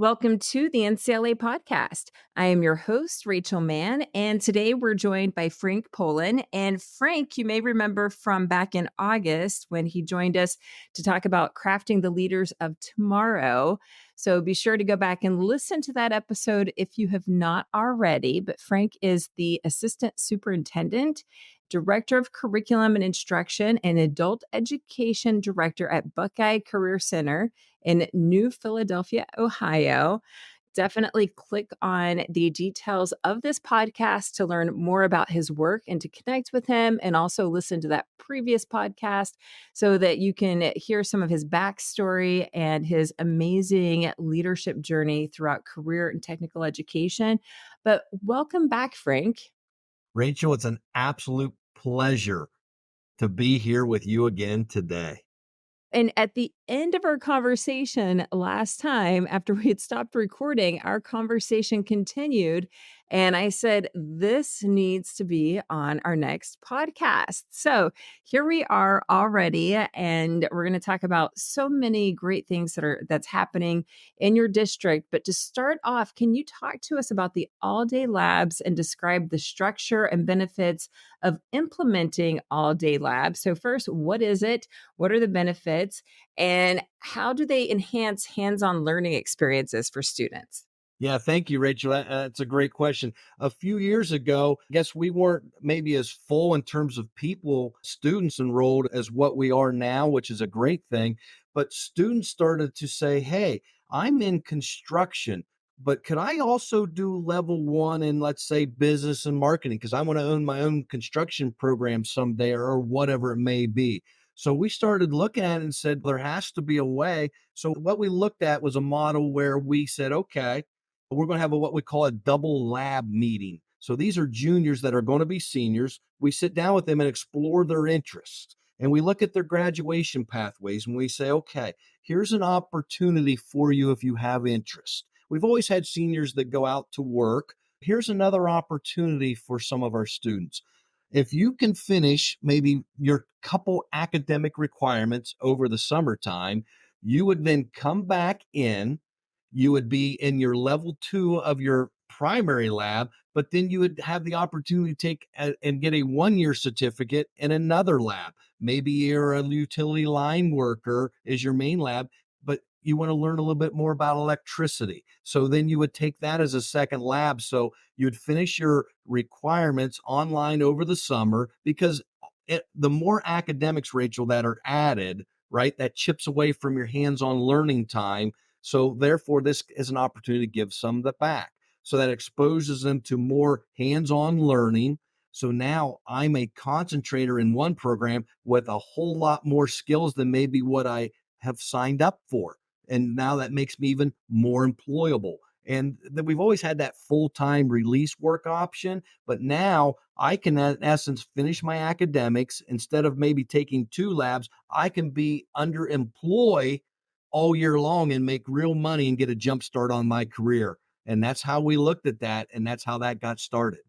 Welcome to the NCLA Podcast. I am your host, Rachel Mann, and today we're joined by Frank Polen. And Frank, you may remember from back in August when he joined us to talk about crafting the leaders of tomorrow. So be sure to go back and listen to that episode if you have not already. But Frank is the Assistant Superintendent, Director of Curriculum and Instruction, and Adult Education Director at Buckeye Career Center in New Philadelphia, Ohio. Definitely click on the details of this podcast to learn more about his work and to connect with him, and also listen to that previous podcast so that you can hear some of his backstory and his amazing leadership journey throughout career and technical education. But welcome back, Frank. Rachel, it's an absolute pleasure to be here with you again today. And at the end of our conversation last time, after we had stopped recording, our conversation continued. And I said, this needs to be on our next podcast. So here we are already, and we're going to talk about so many great things that's happening in your district. But to start off, can you talk to us about the all-day labs and describe the structure and benefits of implementing all-day labs? So first, what is it? What are the benefits? And how do they enhance hands-on learning experiences for students? Yeah, thank you, Rachel. That's a great question. A few years ago, I guess we weren't maybe as full in terms of people, students enrolled as what we are now, which is a great thing. But students started to say, hey, I'm in construction, but could I also do level one in, let's say, business and marketing? Because I want to own my own construction program someday or whatever it may be. So we started looking at it and said, there has to be a way. So what we looked at was a model where we said, okay, we're going to have what we call a double lab meeting. So these are juniors that are going to be seniors. We sit down with them and explore their interests. And we look at their graduation pathways and we say, okay, here's an opportunity for you if you have interest. We've always had seniors that go out to work. Here's another opportunity for some of our students. If you can finish maybe your couple academic requirements over the summertime, you would then come back in. You would be in your level two of your primary lab, but then you would have the opportunity to take and get a 1 year certificate in another lab. Maybe you're a utility line worker is your main lab, but you want to learn a little bit more about electricity. So then you would take that as a second lab. So you'd finish your requirements online over the summer because the more academics, Rachel, that are added, right, that chips away from your hands-on learning time. So therefore, this is an opportunity to give some of that back. So that exposes them to more hands-on learning. So now I'm a concentrator in one program with a whole lot more skills than maybe what I have signed up for. And now that makes me even more employable. And that we've always had that full-time release work option, but now I can, in essence, finish my academics. Instead of maybe taking 2 labs, I can be underemployed all year long and make real money and get a jump start on my career. And that's how we looked at that. And that's how that got started.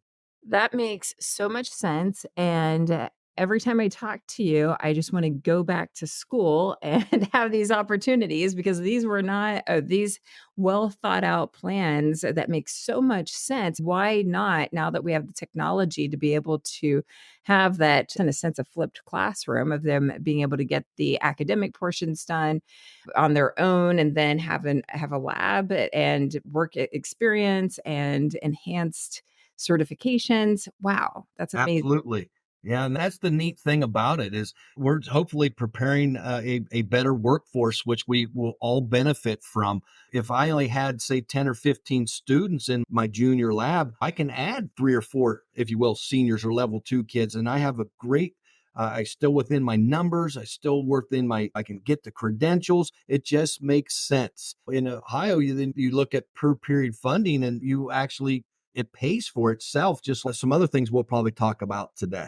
That makes so much sense. And every time I talk to you, I just want to go back to school and have these opportunities because these were not these well thought out plans that make so much sense. Why not, now that we have the technology to be able to have that, in a sense, a flipped classroom of them being able to get the academic portions done on their own and then have a lab and work experience and enhanced certifications. Wow, that's amazing. Absolutely. Yeah, and that's the neat thing about it is we're hopefully preparing a better workforce, which we will all benefit from. If I only had, say, 10 or 15 students in my junior lab, I can add 3 or 4, if you will, seniors or level two kids. And I have a great, I still within my numbers, I still within I can get the credentials. It just makes sense. In Ohio, you look at per period funding and you actually, it pays for itself, just like some other things we'll probably talk about today.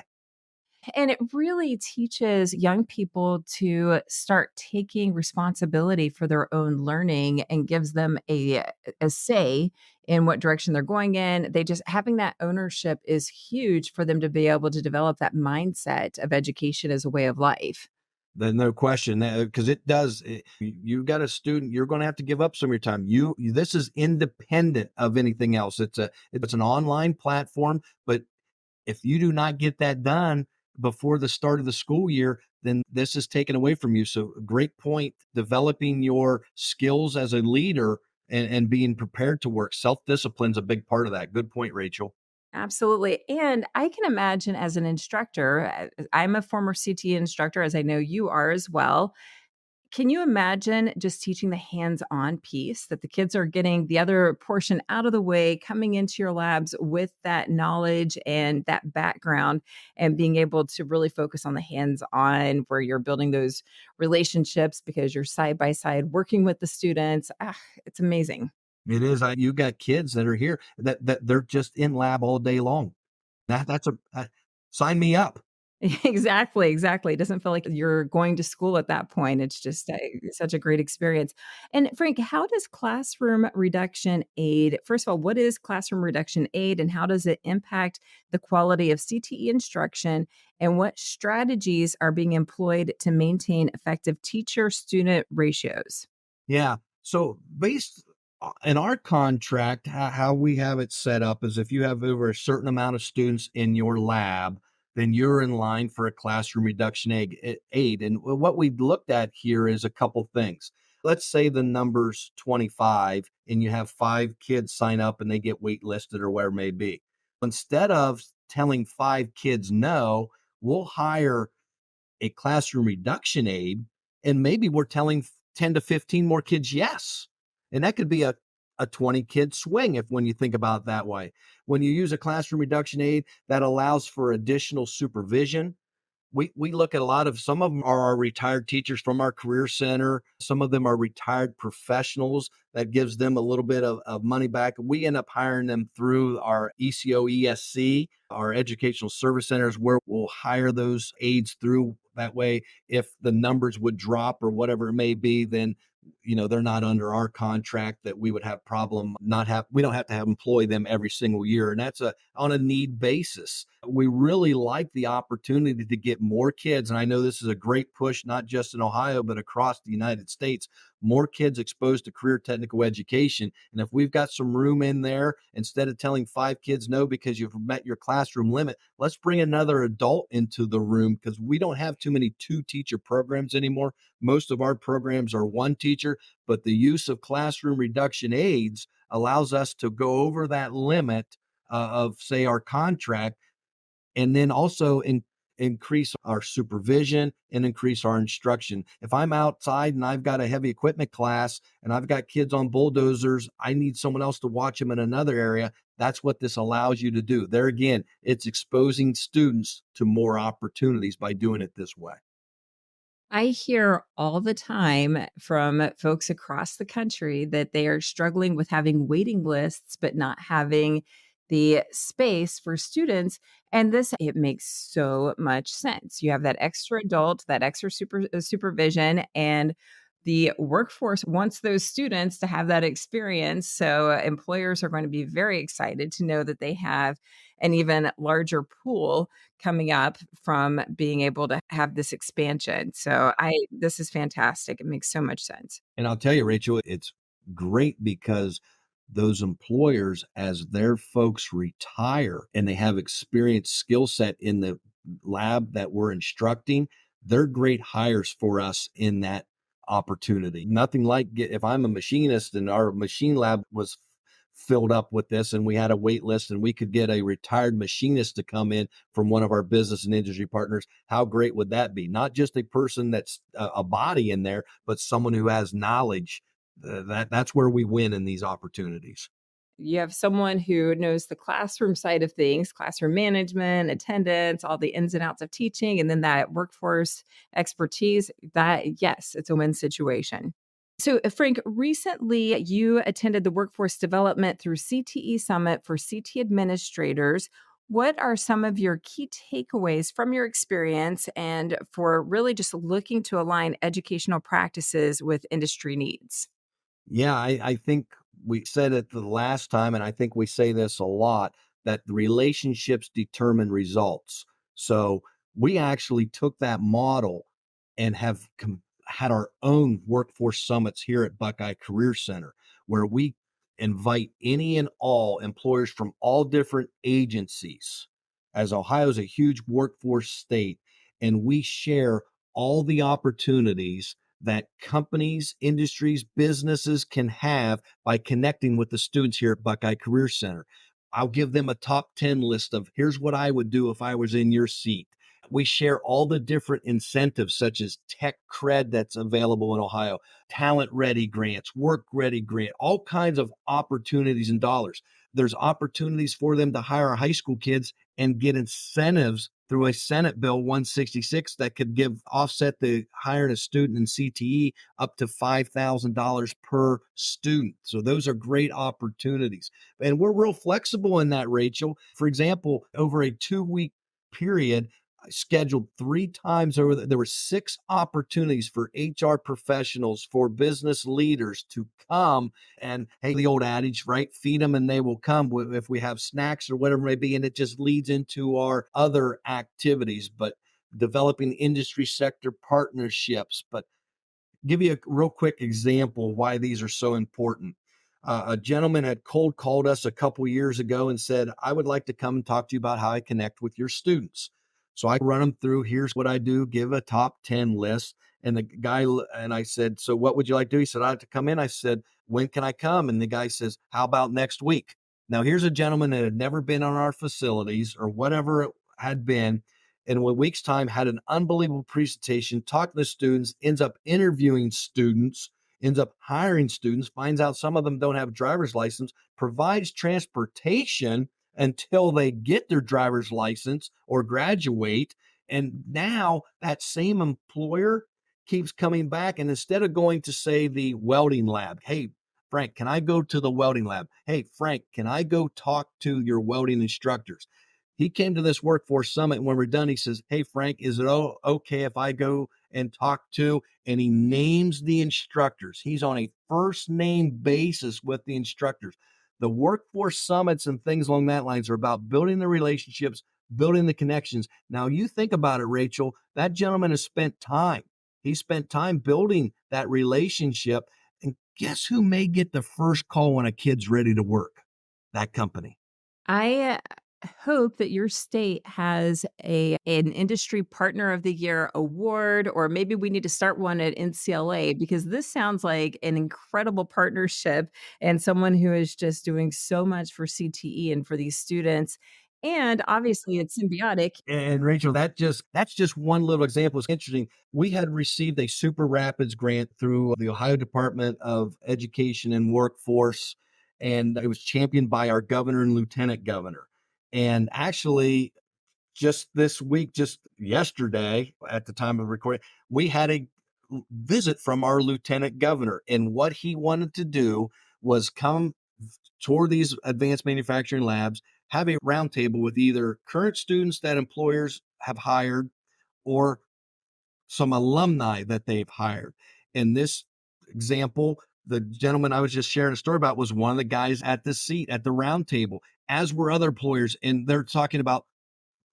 And it really teaches young people to start taking responsibility for their own learning and gives them a say in what direction they're going in. They just having that ownership is huge for them to be able to develop that mindset of education as a way of life. Then no question, because it does. You got a student, you're going to have to give up some of your time. This is independent of anything else. It's an online platform, but if you do not get that done before the start of the school year, then this is taken away from you. So, great point. Developing your skills as a leader and being prepared to work. Self discipline is a big part of that. Good point, Rachel. Absolutely. And I can imagine as an instructor, I'm a former CTE instructor, as I know you are as well. Can you imagine just teaching the hands-on piece that the kids are getting the other portion out of the way, coming into your labs with that knowledge and that background and being able to really focus on the hands-on where you're building those relationships because you're side by side working with the students. It's amazing. It is. You got kids that are here that they're just in lab all day long. That's sign me up. Exactly, exactly. It doesn't feel like you're going to school at that point. It's just such a great experience. And Frank, how does classroom reduction aid? First of all, what is classroom reduction aid and how does it impact the quality of CTE instruction? And what strategies are being employed to maintain effective teacher student ratios? Yeah. So based in our contract, how we have it set up is if you have over a certain amount of students in your lab, then you're in line for a classroom reduction aid. And what we've looked at here is a couple things. Let's say the number's 25 and you have 5 kids sign up and they get waitlisted or whatever it may be. Instead of telling 5 kids no, we'll hire a classroom reduction aid, and maybe we're telling 10 to 15 more kids yes. And that could be a 20 kid swing if when you think about it that way. When you use a classroom reduction aid, that allows for additional supervision. We look at a lot of some of them are our retired teachers from our career center. Some of them are retired professionals that gives them a little bit of money back. We end up hiring them through our ECO ESC, our educational service centers, where we'll hire those aides through. That way, if the numbers would drop or whatever it may be, then they're not under our contract that we would have problem not have we don't have to have employ them every single year, and that's a on a need basis. We really like the opportunity to get more kids, and I know this is a great push not just in Ohio but across the United States, more kids exposed to career technical education. And if we've got some room in there, instead of telling 5 kids no because you've met your classroom limit, let's bring another adult into the room, because we don't have too many 2 teacher programs anymore. Most of our programs are 1 teacher, but the use of classroom reduction aids allows us to go over that limit of, say, our contract, and then also increase our supervision and increase our instruction. If I'm outside and I've got a heavy equipment class and I've got kids on bulldozers, I need someone else to watch them in another area. That's what this allows you to do. There again, it's exposing students to more opportunities by doing it this way. I hear all the time from folks across the country that they are struggling with having waiting lists, but not having the space for students. And this, it makes so much sense. You have that extra adult, that extra supervision, and the workforce wants those students to have that experience. So employers are going to be very excited to know that they have an even larger pool coming up from being able to have this expansion. So this is fantastic. It makes so much sense. And I'll tell you, Rachel, it's great because those employers, as their folks retire and they have experience skill set in the lab that we're instructing, they're great hires for us in that opportunity. Nothing like if I'm a machinist and our machine lab was filled up with this and we had a wait list and we could get a retired machinist to come in from one of our business and industry partners, how great would that be? Not just a person that's a body in there, but someone who has knowledge. That's where we win in these opportunities. You have someone who knows the classroom side of things, classroom management, attendance, all the ins and outs of teaching, and then that workforce expertise. That, yes, it's a win situation. So, Frank, recently you attended the Workforce Development through CTE Summit for CT administrators. What are some of your key takeaways from your experience and for really just looking to align educational practices with industry needs? Yeah, I think we said it the last time, and I think we say this a lot, that the relationships determine results. So we actually took that model and have had our own workforce summits here at Buckeye Career Center, where we invite any and all employers from all different agencies, as Ohio is a huge workforce state, and we share all the opportunities that companies, industries, businesses can have by connecting with the students here at Buckeye Career Center. I'll give them a top 10 list of here's what I would do if I was in your seat. We share all the different incentives, such as tech cred that's available in Ohio, talent ready grants, work ready grant, all kinds of opportunities and dollars. There's opportunities for them to hire high school kids and get incentives through a Senate Bill 166 that could give offset the hiring a student in CTE up to $5,000 per student. So those are great opportunities. And we're real flexible in that, Rachel. For example, over a 2-week period, I scheduled 3 times over there were 6 opportunities for HR professionals, for business leaders to come and, hey, the old adage, right? Feed them and they will come if we have snacks or whatever it may be. And it just leads into our other activities, but developing industry sector partnerships. But give you a real quick example why these are so important. A gentleman had cold called us a couple years ago and said, I would like to come and talk to you about how I connect with your students. So I run them through, here's what I do, give a top 10 list. And the guy, and I said, so what would you like to do? He said, I'd like to come in. I said, when can I come? And the guy says, how about next week? Now, here's a gentleman that had never been on our facilities or whatever it had been, in a week's time, had an unbelievable presentation, talked to the students, ends up interviewing students, ends up hiring students, finds out some of them don't have a driver's license, provides transportation until they get their driver's license or graduate. And now that same employer keeps coming back. And instead of going to, say, the welding lab, hey, Frank, can I go to the welding lab? Hey, Frank, can I go talk to your welding instructors? He came to this workforce summit, and when we're done, he says, hey, Frank, is it okay if I go and talk to? And he names the instructors. He's on a first name basis with the instructors. The workforce summits and things along that lines are about building the relationships, building the connections. Now, you think about it, Rachel, that gentleman has spent time. He spent time building that relationship. And guess who may get the first call when a kid's ready to work? That company. I hope that your state has an industry partner of the year award, or maybe we need to start one at NCLA, because this sounds like an incredible partnership and someone who is just doing so much for CTE and for these students. And obviously it's symbiotic. And Rachel, that's just one little example. It's interesting. We had received a Super Rapids grant through the Ohio Department of Education and Workforce, and it was championed by our governor and lieutenant governor. And actually, just this week, just yesterday, at the time of recording, we had a visit from our lieutenant governor, and what he wanted to do was come tour these advanced manufacturing labs, have a roundtable with either current students that employers have hired or some alumni that they've hired. In this example, the gentleman I was just sharing a story about was one of the guys at the seat at the roundtable, as were other employers. And they're talking about,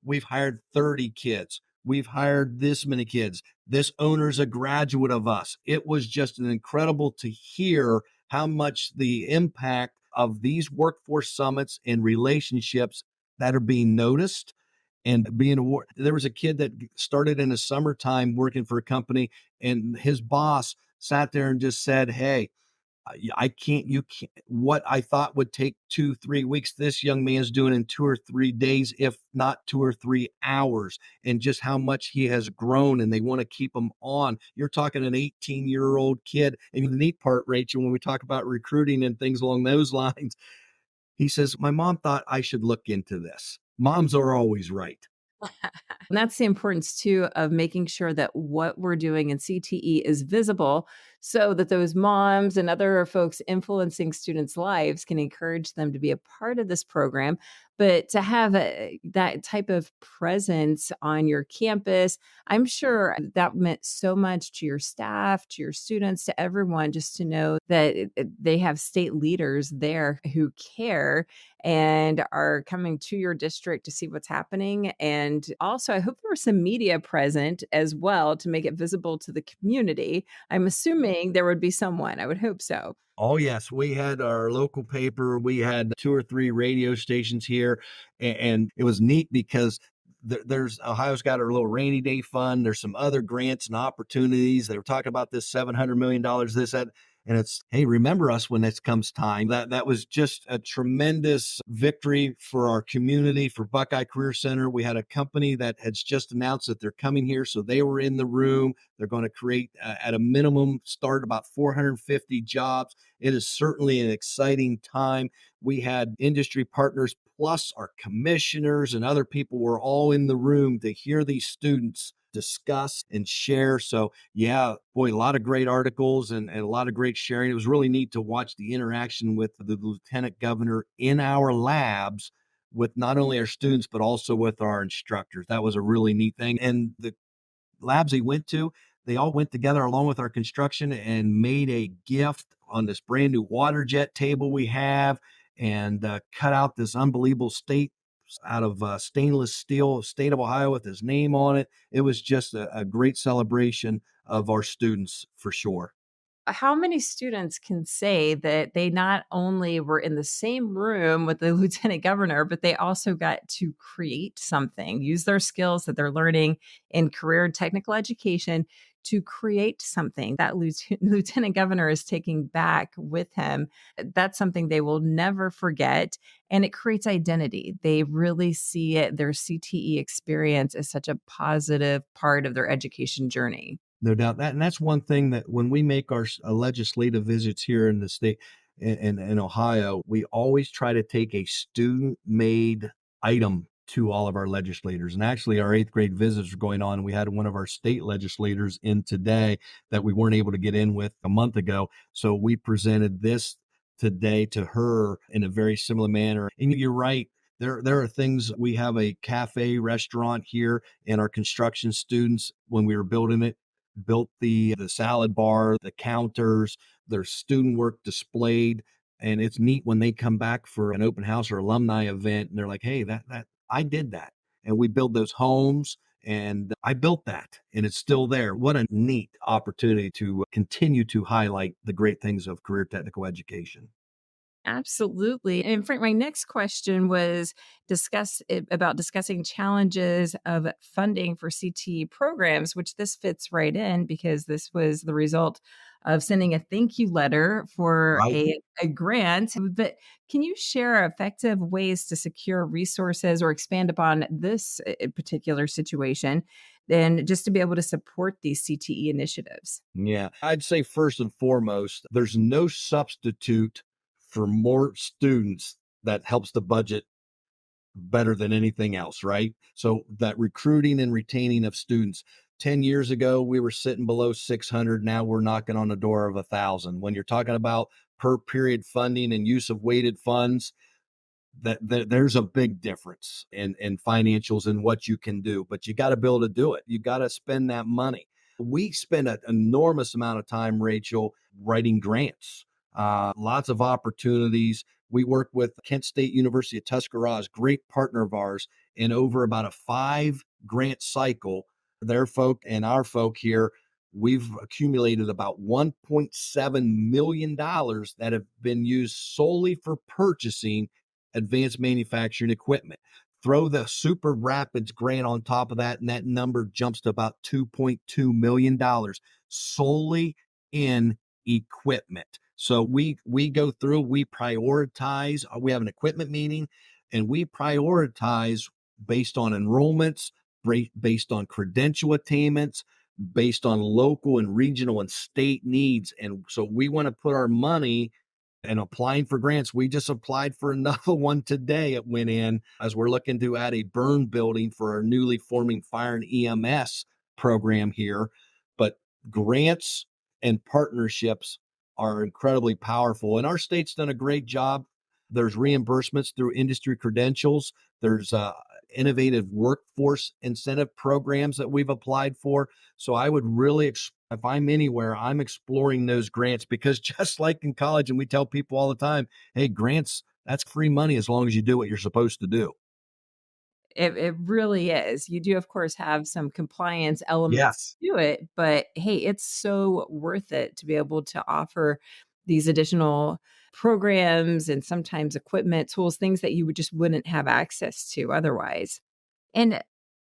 we've hired 30 kids. We've hired this many kids. This owner's a graduate of us. It was just an incredible to hear how much the impact of these workforce summits and relationships that are being noticed and being awarded. There was a kid that started in the summertime working for a company, and his boss sat there and just said, hey, I can't, you can't, what I thought would take 2-3 weeks, this young man's doing in 2 or 3 days, if not 2 or 3 hours, and just how much he has grown, and they want to keep him on. You're talking an 18-year-old kid. And the neat part, Rachel, when we talk about recruiting and things along those lines, he says, my mom thought I should look into this. Moms are always right. And that's the importance too of making sure that what we're doing in CTE is visible, so that those moms and other folks influencing students' lives can encourage them to be a part of this program. But to have that type of presence on your campus, I'm sure that meant so much to your staff, to your students, to everyone, just to know that they have state leaders there who care and are coming to your district to see what's happening. And also, I hope there was some media present as well to make it visible to the community. I'm assuming there would be someone. I would hope so. Oh, yes. We had our local paper. We had 2 or 3 radio stations here, and it was neat because there's Ohio's got our little rainy day fund. There's some other grants and opportunities. They were talking about this $700 million, this, that, and it's, hey, remember us when this comes time. That was just a tremendous victory for our community, for Buckeye Career Center. We had a company that had just announced that they're coming here, so they were in the room. They're going to create, at a minimum, start about 450 jobs. It is certainly an exciting time. We had industry partners plus our commissioners and other people were all in the room to hear these students discuss and share. So yeah, boy, a lot of great articles and a lot of great sharing. It was really neat to watch the interaction with the lieutenant governor in our labs with not only our students, but also with our instructors. That was a really neat thing. And the labs he went to, they all went together along with our construction and made a gift on this brand new water jet table we have and cut out this unbelievable state out of stainless steel, state of Ohio with his name on it. It was just a great celebration of our students for sure. How many students can say that they not only were in the same room with the lieutenant governor, but they also got to create something, use their skills that they're learning in career and technical education to create something that lieutenant governor is taking back with him. That's something they will never forget. And it creates identity. They really see it, their CTE experience as such a positive part of their education journey. No doubt that, and that's one thing that when we make our legislative visits here in the state in Ohio, we always try to take a student-made item to all of our legislators. And actually, our eighth grade visits are going on. We had one of our state legislators in today that we weren't able to get in with a month ago. So we presented this today to her in a very similar manner. And you're right. There are things. We have a cafe restaurant here, and our construction students, when we were building it, built the salad bar, the counters, their student work displayed. And it's neat when they come back for an open house or alumni event and they're like, hey, that I did that. And we build those homes and I built that and it's still there. What a neat opportunity to continue to highlight the great things of career technical education. Absolutely. And Frank, my next question was about discussing challenges of funding for CTE programs, which this fits right in because this was the result of sending a thank you letter for Right. a grant. But can you share effective ways to secure resources or expand upon this particular situation, then just to be able to support these CTE initiatives? Yeah. I'd say first and foremost, there's no substitute for more students that helps the budget better than anything else, right? So that recruiting and retaining of students. 10 years ago, we were sitting below 600. Now we're knocking on the door of 1,000. When you're talking about per period funding and use of weighted funds, that there's a big difference in financials and what you can do, but you got to be able to do it. You got to spend that money. We spend an enormous amount of time, Rachel, writing grants, lots of opportunities. We work with Kent State University of Tuscarawas, great partner of ours, in over about a 5 grant cycle. Their folk and our folk here, we've accumulated about $1.7 million that have been used solely for purchasing advanced manufacturing equipment. Throw the Super Rapids grant on top of that, and that number jumps to about $2.2 million solely in equipment. So we go through, we prioritize, we have an equipment meeting, and we prioritize based on enrollments, based on credential attainments, based on local and regional and state needs. And so we want to put our money and applying for grants. We just applied for another one today. It went in as we're looking to add a burn building for our newly forming fire and EMS program here. But grants and partnerships are incredibly powerful. And our state's done a great job. There's reimbursements through industry credentials. There's innovative workforce incentive programs that we've applied for. So I would really, if I'm anywhere, I'm exploring those grants because just like in college, and we tell people all the time, hey, grants, that's free money as long as you do what you're supposed to do. It really is. You do, of course, have some compliance elements Yes. to it, but hey, it's so worth it to be able to offer these additional programs and sometimes equipment, tools, things that you wouldn't have access to otherwise. And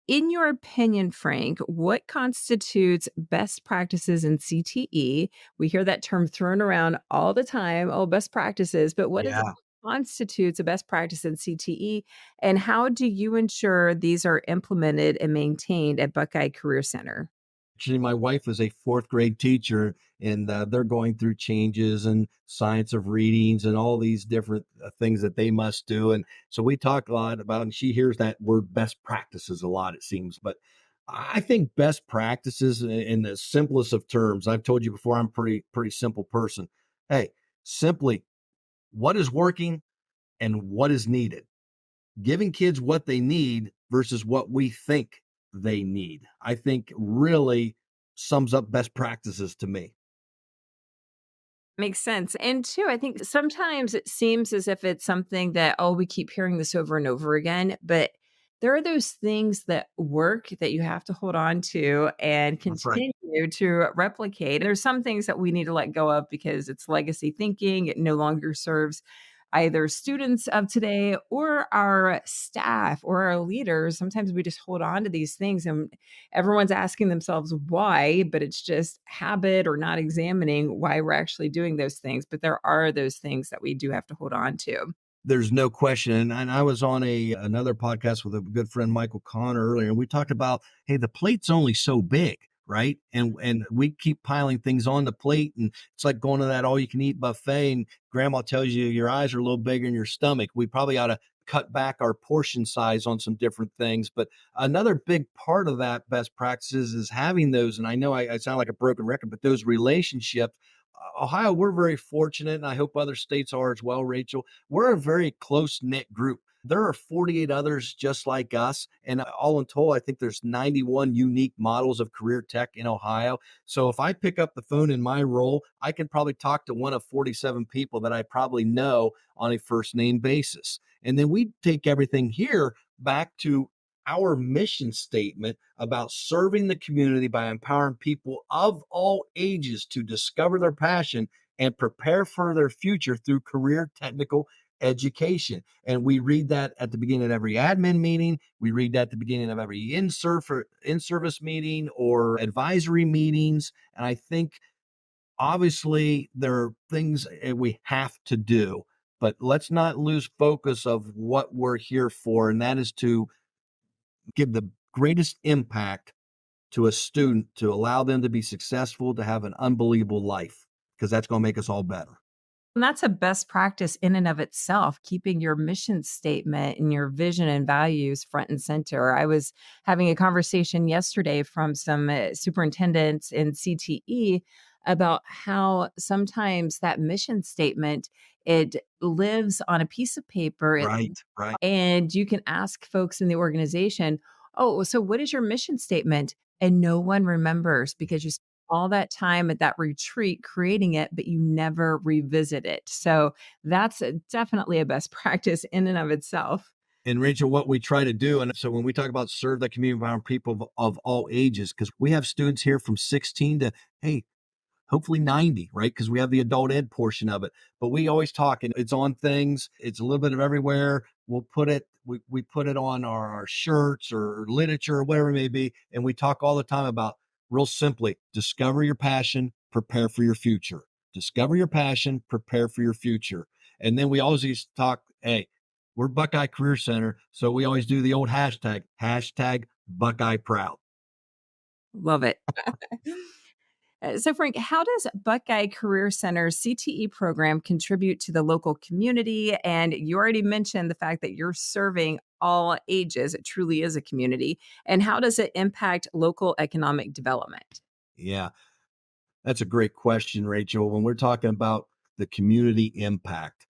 in your opinion, Frank, what constitutes best practices in CTE? We hear that term thrown around all the time. Oh, best practices. But what Yeah. constitutes a best practice in CTE? And how do you ensure these are implemented and maintained at Buckeye Career Center? Actually, my wife is a fourth grade teacher, and they're going through changes and science of readings and all these different things that they must do. And so we talk a lot about, and she hears that word best practices a lot, it seems. But I think best practices in the simplest of terms, I've told you before, I'm pretty simple person. Hey, simply what is working and what is needed, giving kids what they need versus what we think they need, I think really sums up best practices to me. Makes sense. And two, I think sometimes it seems as if it's something that, oh, we keep hearing this over and over again, but there are those things that work that you have to hold on to and That's right. continue to replicate. There's some things that we need to let go of because it's legacy thinking. It no longer serves either students of today or our staff or our leaders. Sometimes we just hold on to these things and everyone's asking themselves why, but it's just habit or not examining why we're actually doing those things. But there are those things that we do have to hold on to. There's no question. And I was on another podcast with a good friend, Michael Connor, earlier, and we talked about, hey, the plate's only so big, right? And we keep piling things on the plate, and it's like going to that all you can eat buffet, and grandma tells you your eyes are a little bigger in your stomach. We probably ought to cut back our portion size on some different things. But another big part of that best practices is having those, and I know I sound like a broken record, but those relationships. Ohio, we're very fortunate, and I hope other states are as well, Rachel. We're a very close knit group. There are 48 others just like us. And all in total, I think there's 91 unique models of career tech in Ohio. So if I pick up the phone in my role, I can probably talk to one of 47 people that I probably know on a first name basis. And then we take everything here back to our mission statement about serving the community by empowering people of all ages to discover their passion and prepare for their future through career technical education. And we read that at the beginning of every admin meeting. We read that at the beginning of every in-service meeting or advisory meetings. And I think obviously there are things we have to do, but let's not lose focus of what we're here for. And that is to give the greatest impact to a student to allow them to be successful, to have an unbelievable life, because that's going to make us all better. And that's a best practice in and of itself, keeping your mission statement and your vision and values front and center. I was having a conversation yesterday from some superintendents in CTE about how sometimes that mission statement it lives on a piece of paper Right, right. and you can ask folks in the organization, "Oh, so what is your mission statement?" And no one remembers because you spent all that time at that retreat creating it, but you never revisit it. So that's definitely a best practice in and of itself. And Rachel, what we try to do, and so when we talk about serve the community, around people of all ages, because we have students here from 16 to, hey, hopefully 90, right? Because we have the adult ed portion of it. But we always talk, and it's on things. It's a little bit of everywhere. We put it on our shirts or literature or whatever it may be. And we talk all the time about real simply, discover your passion, prepare for your future. Discover your passion, prepare for your future. And then we always used to talk, hey, we're Buckeye Career Center. So we always do the old hashtag Buckeye Proud. Love it. So, Frank, how does Buckeye Career Center's CTE program contribute to the local community? And you already mentioned the fact that you're serving all ages. It truly is a community. And how does it impact local economic development? Yeah. That's a great question, Rachel. When we're talking about the community impact,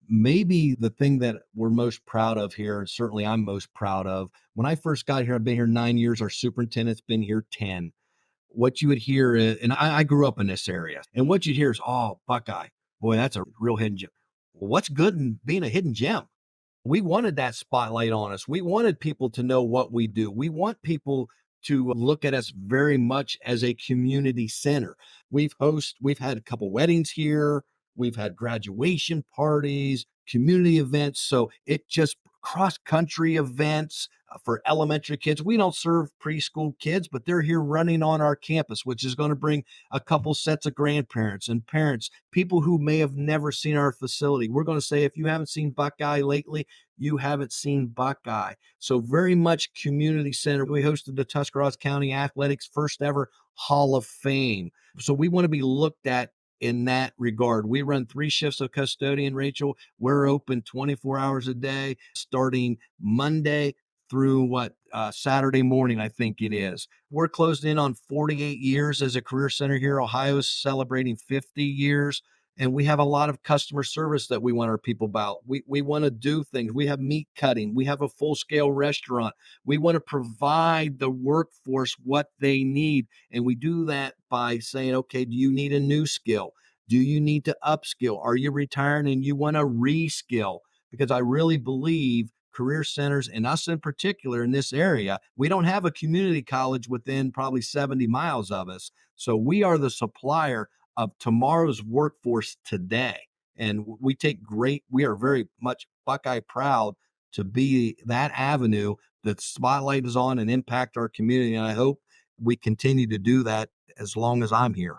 maybe the thing that we're most proud of here, and certainly I'm most proud of, when I first got here, I've been here 9 years, our superintendent's been here 10. What you would hear is, and I grew up in this area, and what you'd hear is, oh, Buckeye, boy, that's a real hidden gem. Well, what's good in being a hidden gem? We wanted that spotlight on us. We wanted people to know what we do. We want people to look at us very much as a community center. We've had a couple weddings here. We've had graduation parties, community events. So it just cross country events for elementary kids. We don't serve preschool kids, but they're here running on our campus, which is going to bring a couple sets of grandparents and parents, people who may have never seen our facility. We're going to say, if you haven't seen Buckeye lately, you haven't seen Buckeye. So very much community center. We hosted the Tuscarawas County Athletics first ever Hall of Fame. So we want to be looked at in that regard. We run 3 shifts of custodian, Rachel. We're open 24 hours a day, starting Monday through Saturday morning, I think it is. We're closed in on 48 years as a career center here. Ohio's celebrating 50 years. And we have a lot of customer service that we want our people about. We want to do things. We have meat cutting. We have a full scale restaurant. We want to provide the workforce what they need. And we do that by saying, okay, do you need a new skill? Do you need to upskill? Are you retiring and you want to reskill? Because I really believe career centers, and us in particular in this area, we don't have a community college within probably 70 miles of us. So we are the supplier of tomorrow's workforce today. And we are very much Buckeye proud to be that avenue that spotlight is on and impact our community. And I hope we continue to do that as long as I'm here.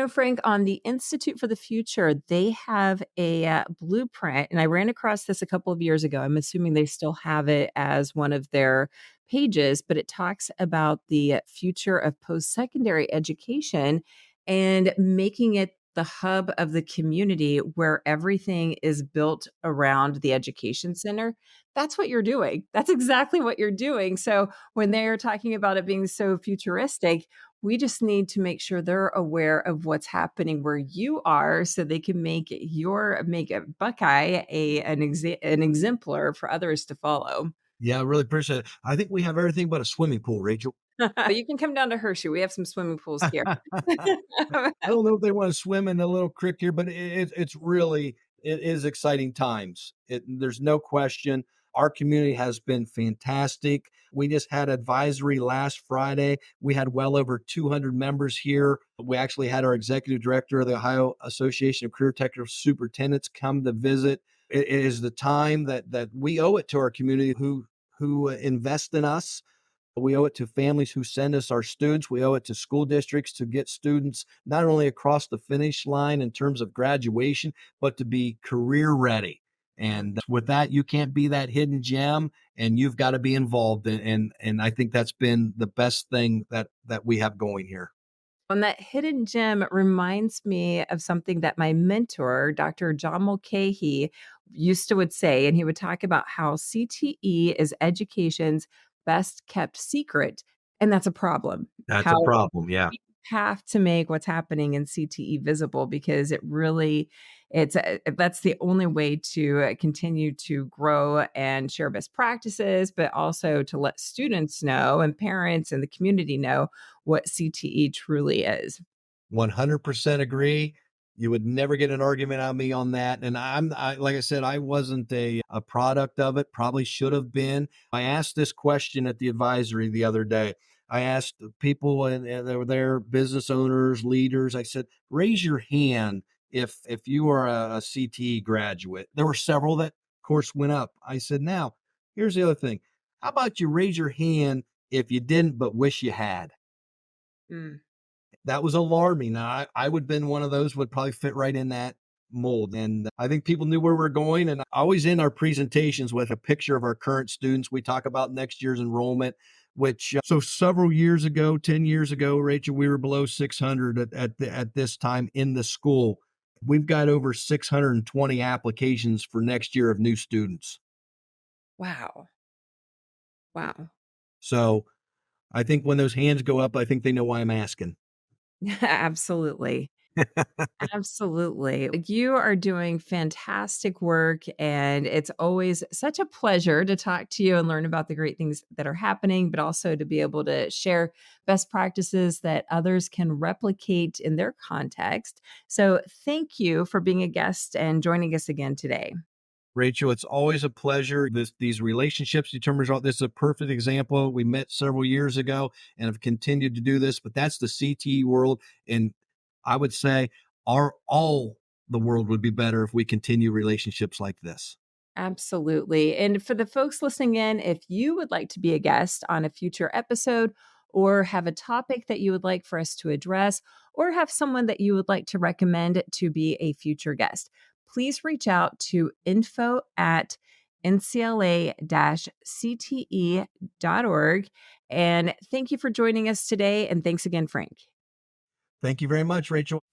Frank, on the Institute for the Future, they have a blueprint, and I ran across this a couple of years ago. I'm assuming they still have it as one of their pages, but it talks about the future of post secondary education and making it the hub of the community where everything is built around the education center. That's what you're doing. That's exactly what you're doing. So when they're talking about it being so futuristic, we just need to make sure they're aware of what's happening where you are so they can make a Buckeye an exemplar for others to follow. Yeah, I really appreciate it. I think we have everything but a swimming pool, Rachel. You can come down to Hershey. We have some swimming pools here. I don't know if they want to swim in a little creek here, but it's really, it is exciting times. There's no question. Our community has been fantastic. We just had advisory last Friday. We had well over 200 members here. We actually had our executive director of the Ohio Association of Career Technical Superintendents come to visit. It is the time that we owe it to our community who invest in us. We owe it to families who send us our students. We owe it to school districts to get students not only across the finish line in terms of graduation, but to be career ready. And with that, you can't be that hidden gem, and you've got to be involved. And I think that's been the best thing that we have going here. And that hidden gem reminds me of something that my mentor, Dr. John Mulcahy, used to would say, and he would talk about how CTE is education's best kept secret, and that's a problem. That's a How problem. Yeah. we have to make what's happening in CTE visible because that's the only way to continue to grow and share best practices, but also to let students know and parents and the community know what CTE truly is. 100% agree. You would never get an argument out of me on that. And like I said, I wasn't a product of it, probably should have been. I asked this question at the advisory the other day. I asked the people, and they were there, business owners, leaders. I said, raise your hand if you are a CTE graduate. There were several that, of course, went up. I said, now, here's the other thing. How about you raise your hand if you didn't, but wish you had? Mm. That was alarming. Now, I would have been one of those, would probably fit right in that mold. And I think people knew where we're going. And I always end our presentations with a picture of our current students. We talk about next year's enrollment, which so several years ago, 10 years ago, Rachel, we were below 600 at this time in the school. We've got over 620 applications for next year of new students. Wow. Wow. So I think when those hands go up, I think they know why I'm asking. Absolutely. Absolutely. You are doing fantastic work, and it's always such a pleasure to talk to you and learn about the great things that are happening, but also to be able to share best practices that others can replicate in their context. So, thank you for being a guest and joining us again today. Rachel, it's always a pleasure. These relationships determine result. This is a perfect example. We met several years ago and have continued to do this, but that's the CTE world. And I would say all the world would be better if we continue relationships like this. Absolutely. And for the folks listening in, if you would like to be a guest on a future episode or have a topic that you would like for us to address, or have someone that you would like to recommend to be a future guest, please reach out to info at ncla-cte.org. And thank you for joining us today. And thanks again, Frank. Thank you very much, Rachel.